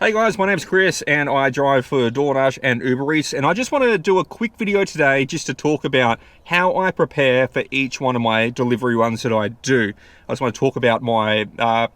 Hey guys, my name's Chris and I drive for Doordash and Uber Eats, and I just want to do a quick video today just to talk about how I prepare for each one of my delivery runs that I do. I just want to talk about my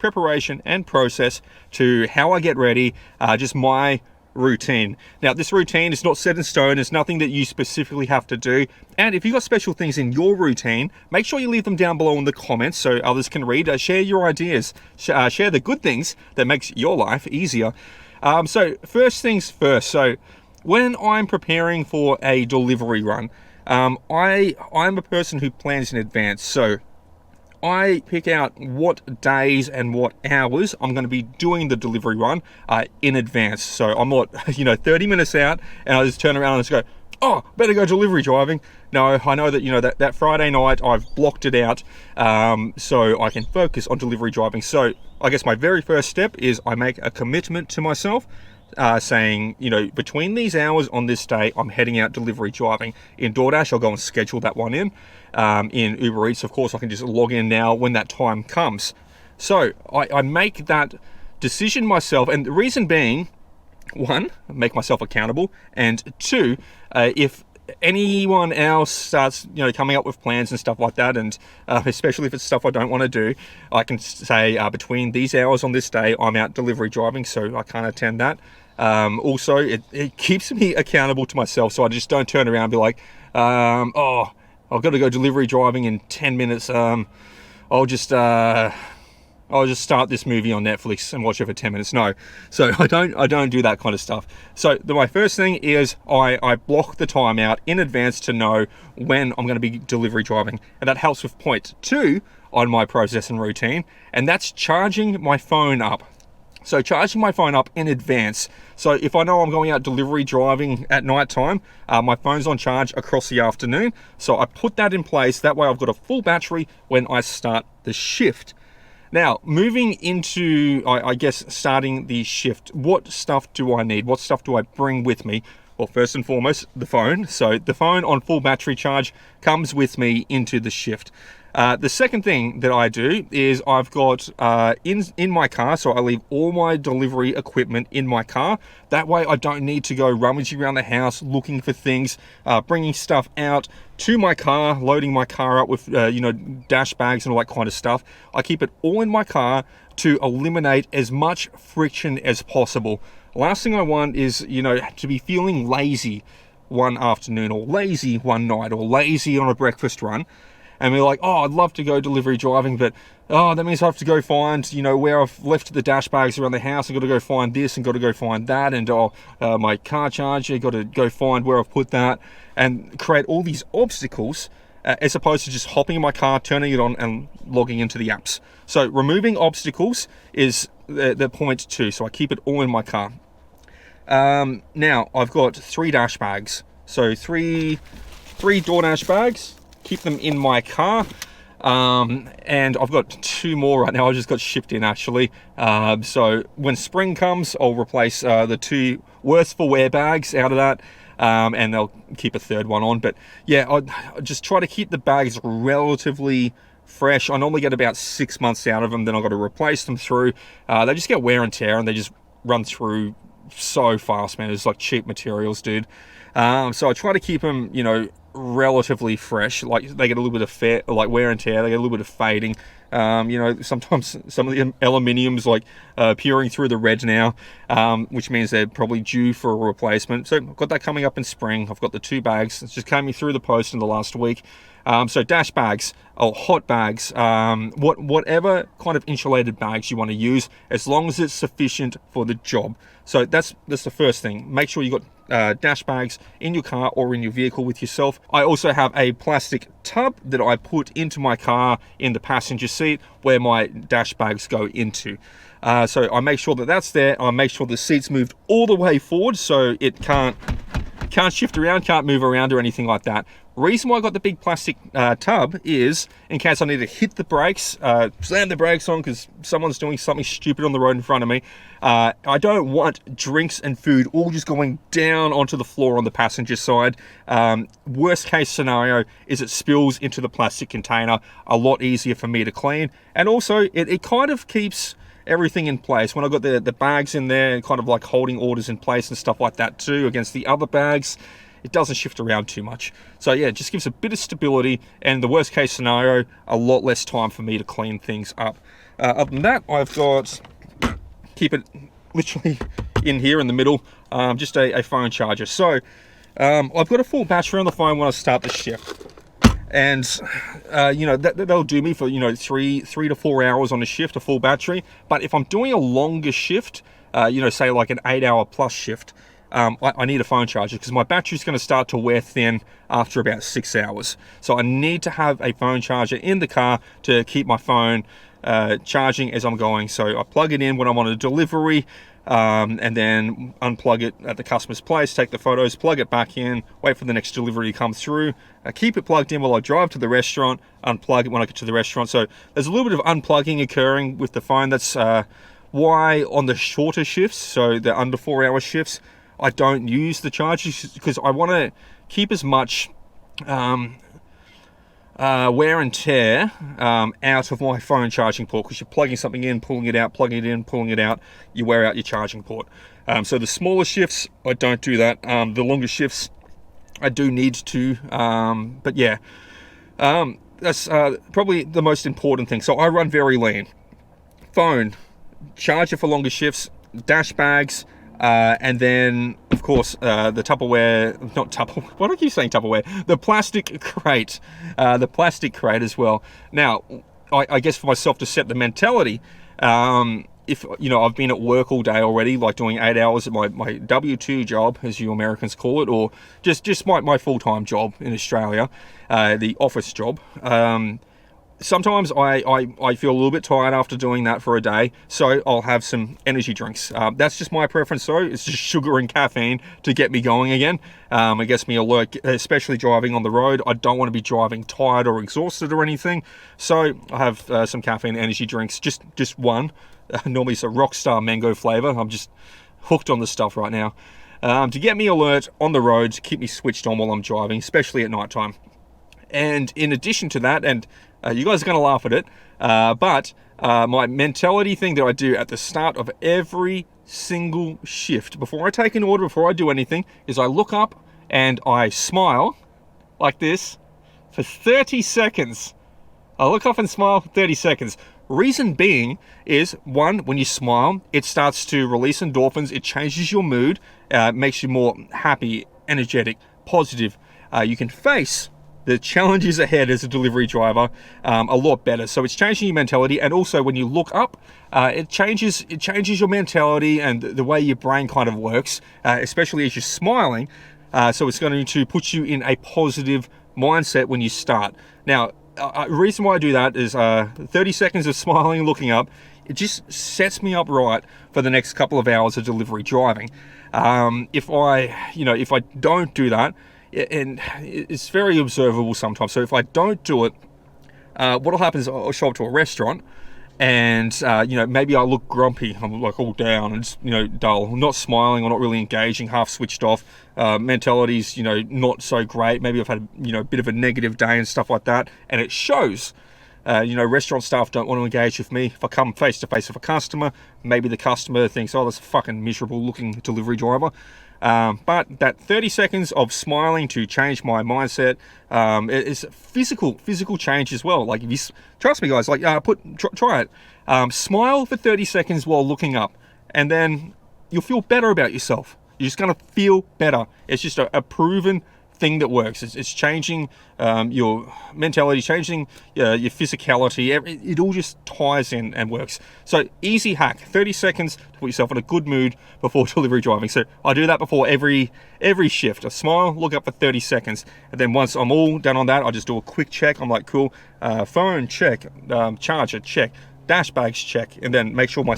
preparation and process to how I get ready, just my routine. Now, this routine is not set in stone. It's nothing that you specifically have to do. And if you've got special things in your routine, make sure you leave them down below in the comments so others can read. Share your ideas. Share the good things that makes your life easier. So first things first. So when I'm preparing for a delivery run, I'm a person who plans in advance. So I pick out what days and what hours I'm going to be doing the delivery run in advance. So I'm not, 30 minutes out and I just turn around and just go, oh, better go delivery driving. No, I know that, that Friday night I've blocked it out so I can focus on delivery driving. So I guess my very first step is I make a commitment to myself saying, between these hours on this day, I'm heading out delivery driving. In DoorDash, I'll go and schedule that one in. In Uber Eats, of course, I can just log in now when that time comes. So I make that decision myself, and the reason being, one, make myself accountable, and two, if anyone else starts coming up with plans and stuff like that, and especially if it's stuff I don't want to do, I can say between these hours on this day I'm out delivery driving, so I can't attend that. Also, it keeps me accountable to myself, so I just don't turn around and be like, oh, I've got to go delivery driving in 10 minutes. I'll just start this movie on Netflix and watch it for 10 minutes. No, so I don't do that kind of stuff. So my first thing is I block the time out in advance to know when I'm going to be delivery driving, and that helps with point two on my process and routine, and that's charging my phone up. So charging my phone up in advance. So if I know I'm going out delivery driving at night time, my phone's on charge across the afternoon. So I put that in place. That way I've got a full battery when I start the shift. Now, moving into, I guess, starting the shift, what stuff do I need? What stuff do I bring with me? Well, first and foremost, the phone. So the phone on full battery charge comes with me into the shift. The second thing that I do is I've got in my car, so I leave all my delivery equipment in my car. That way I don't need to go rummaging around the house looking for things, bringing stuff out to my car, loading my car up with dash bags and all that kind of stuff. I keep it all in my car to eliminate as much friction as possible. Last thing I want is to be feeling lazy one afternoon, or lazy one night, or lazy on a breakfast run. And we're like, oh, I'd love to go delivery driving, but that means I have to go find, where I've left the dash bags around the house. I've got to go find this and got to go find that, and my car charger, got to go find where I've put that, and create all these obstacles as opposed to just hopping in my car, turning it on, and logging into the apps. So removing obstacles is the point two. So I keep it all in my car. Now I've got 3 dash bags. So three DoorDash bags. Keep them in my car, and I've got 2 more right now. I just got shipped in actually. So when spring comes, I'll replace the 2 worst for wear bags out of that, and they'll keep a 3rd one on. But yeah, I just try to keep the bags relatively fresh. I normally get about 6 months out of them, then I've got to replace them through. They just get wear and tear, and they just run through so fast, man. It's like cheap materials, dude. So I try to keep them, relatively fresh. Like they get a little bit of wear and tear. They get a little bit of fading. Sometimes some of the aluminium's peering through the red now, which means they're probably due for a replacement. So I've got that coming up in spring. I've got the 2 bags. It's just coming through the post in the last week. So dash bags or hot bags, whatever kind of insulated bags you want to use, as long as it's sufficient for the job. So that's the first thing. Make sure you got dash bags in your car or in your vehicle with yourself. I also have a plastic tub that I put into my car in the passenger seat where my dash bags go into. So I make sure that that's there. I make sure the seat's moved all the way forward so it can't shift around, can't move around or anything like that. Reason why I got the big plastic tub is in case I need to hit the brakes, slam the brakes on because someone's doing something stupid on the road in front of me. I don't want drinks and food all just going down onto the floor on the passenger side. Worst case scenario is it spills into the plastic container. A lot easier for me to clean. And also it kind of keeps everything in place. When I've got the bags in there, kind of like holding orders in place and stuff like that too against the other bags, it doesn't shift around too much. So yeah, it just gives a bit of stability, and the worst case scenario, a lot less time for me to clean things up. Other than that, I've got, keep it literally in here in the middle, just a phone charger. So I've got a full battery on the phone when I start the shift. And, you know, that'll do me for, you know, 3 to 4 hours on a shift, a full battery. But if I'm doing a longer shift, you know, say like an 8-hour plus shift, I need a phone charger because my battery's going to start to wear thin after about 6 hours. So I need to have a phone charger in the car to keep my phone charging as I'm going. So I plug it in when I'm on a delivery, and then unplug it at the customer's place, take the photos, plug it back in, wait for the next delivery to come through, keep it plugged in while I drive to the restaurant, unplug it when I get to the restaurant. So there's a little bit of unplugging occurring with the phone. That's why on the shorter shifts, so the under 4-hour shifts, I don't use the chargers, because I want to keep as much wear and tear out of my phone charging port, because you're plugging something in, pulling it out, plugging it in, pulling it out, you wear out your charging port. So the smaller shifts, I don't do that. The longer shifts, I do need to, but yeah, that's probably the most important thing. So I run very lean. Phone, charger for longer shifts, dash bags, and then, of course, the Tupperware, not Tupperware, what do I keep saying Tupperware? The plastic crate as well. Now, I guess for myself to set the mentality, if, you know, I've been at work all day already, like doing 8 hours at my W-2 job, as you Americans call it, or just my full-time job in Australia, the office job. Sometimes I feel a little bit tired after doing that for a day, so I'll have some energy drinks. That's just my preference though. It's just sugar and caffeine to get me going again. It gets me alert, especially driving on the road. I don't want to be driving tired or exhausted or anything. So I have some caffeine energy drinks, just one. Normally it's a Rockstar mango flavor. I'm just hooked on this stuff right now. To get me alert on the road, to keep me switched on while I'm driving, especially at nighttime. And in addition to that, and you guys are going to laugh at it, but my mentality thing that I do at the start of every single shift, before I take an order, before I do anything, is I look up and I smile like this for 30 seconds. I look up and smile for 30 seconds. Reason being is, one, when you smile, it starts to release endorphins, it changes your mood, makes you more happy, energetic, positive. You can face the challenges ahead as a delivery driver a lot better. So it's changing your mentality, and also when you look up, it changes your mentality and the way your brain kind of works, especially as you're smiling. So it's going to put you in a positive mindset when you start. Now, the reason why I do that is 30 seconds of smiling and looking up, it just sets me up right for the next couple of hours of delivery driving. If I don't do that, and it's very observable sometimes. So if I don't do it, what'll happen is I'll show up to a restaurant, and maybe I look grumpy. I'm like all down and dull, not smiling or not really engaging, half switched off. Mentality's not so great. Maybe I've had a bit of a negative day and stuff like that, and it shows. Restaurant staff don't want to engage with me. If I come face to face with a customer, maybe the customer thinks, oh, that's a fucking miserable looking delivery driver. But that 30 seconds of smiling to change my mindset, is physical change as well. Like, if you trust me, guys, like try it. Smile for 30 seconds while looking up, and then you'll feel better about yourself. You're just gonna feel better. It's just a proven thing that works. It's changing your mentality, changing your physicality. It all just ties in and works. So easy hack, 30 seconds to put yourself in a good mood before delivery driving. So I do that before every shift. I smile, look up for 30 seconds, and then once I'm all done on that, I just do a quick check. I'm like, cool, phone check, charger check, dash bags check, and then make sure my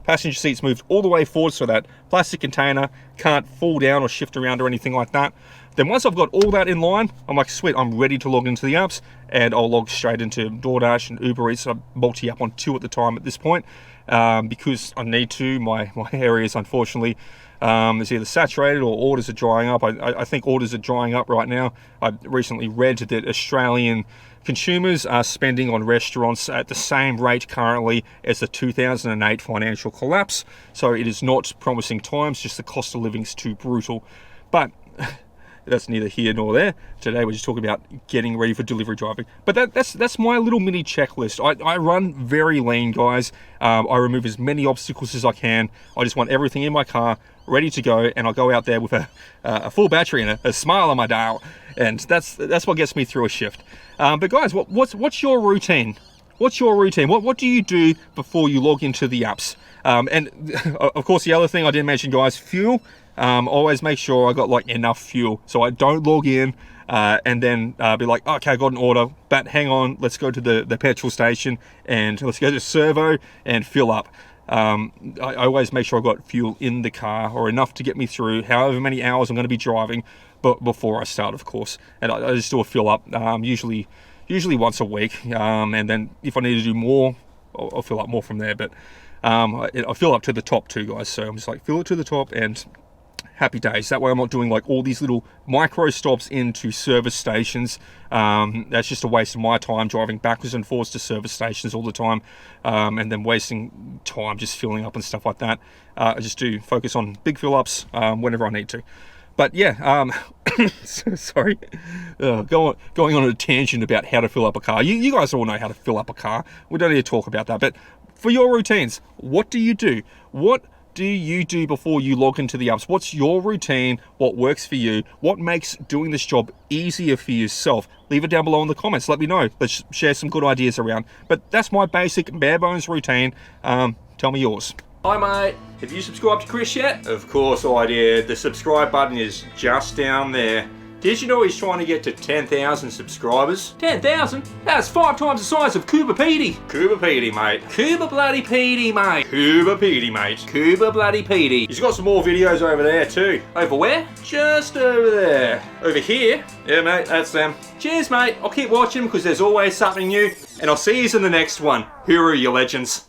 passenger seat's moved all the way forward so that plastic container can't fall down or shift around or anything like that. Then once I've got all that in line, I'm like, sweet, I'm ready to log into the apps, and I'll log straight into Doordash and Uber Eats. I'm multi-app on 2 at the time at this point, because I need to. My areas, unfortunately, is either saturated or orders are drying up. I think orders are drying up right now. I recently read that Australian consumers are spending on restaurants at the same rate currently as the 2008 financial collapse. So it is not promising times, just the cost of living is too brutal. But that's neither here nor there. Today we're just talking about getting ready for delivery driving. But that's my little mini checklist. I run very lean, guys. I remove as many obstacles as I can. I just want everything in my car ready to go, and I'll go out there with a full battery and a smile on my dial, and that's what gets me through a shift. But guys, what's your routine? What's your routine? What do you do before you log into the apps? And of course, the other thing I didn't mention, guys, fuel. Always make sure I got like enough fuel, so I don't log in and then be like, okay, I got an order, but hang on, let's go to the petrol station and let's go to Servo and fill up. I always make sure I've got fuel in the car, or enough to get me through however many hours I'm going to be driving, but before I start, of course. And I just do a fill up, usually once a week, and then if I need to do more, I'll fill up more from there. But I fill up to the top too, guys, so I'm just like, fill it to the top and happy days. That way I'm not doing like all these little micro stops into service stations. That's just a waste of my time driving backwards and forwards to service stations all the time, and then wasting time just filling up and stuff like that. I just do focus on big fill ups whenever I need to. But yeah, sorry, going on a tangent about how to fill up a car. You guys all know how to fill up a car. We don't need to talk about that. But for your routines, what do you do? What do you do before you log into the apps? What's your routine? What works for you? What makes doing this job easier for yourself? Leave it down below in the comments. Let me know. Let's share some good ideas around. But that's my basic bare bones routine. Tell me yours. Hi mate, have you subscribed to Chris yet? Of course I did. The subscribe button is just down there. Did you know he's trying to get to 10,000 subscribers? 10,000? That's 5 times the size of Cuba Petey. Cuba Petey, mate. Cuba bloody Petey, mate. Cuba Petey, mate. Cuba bloody Petey. He's got some more videos over there too. Over where? Just over there. Over here? Yeah, mate, that's them. Cheers, mate. I'll keep watching because there's always something new. And I'll see you in the next one. Hooroo, you legends.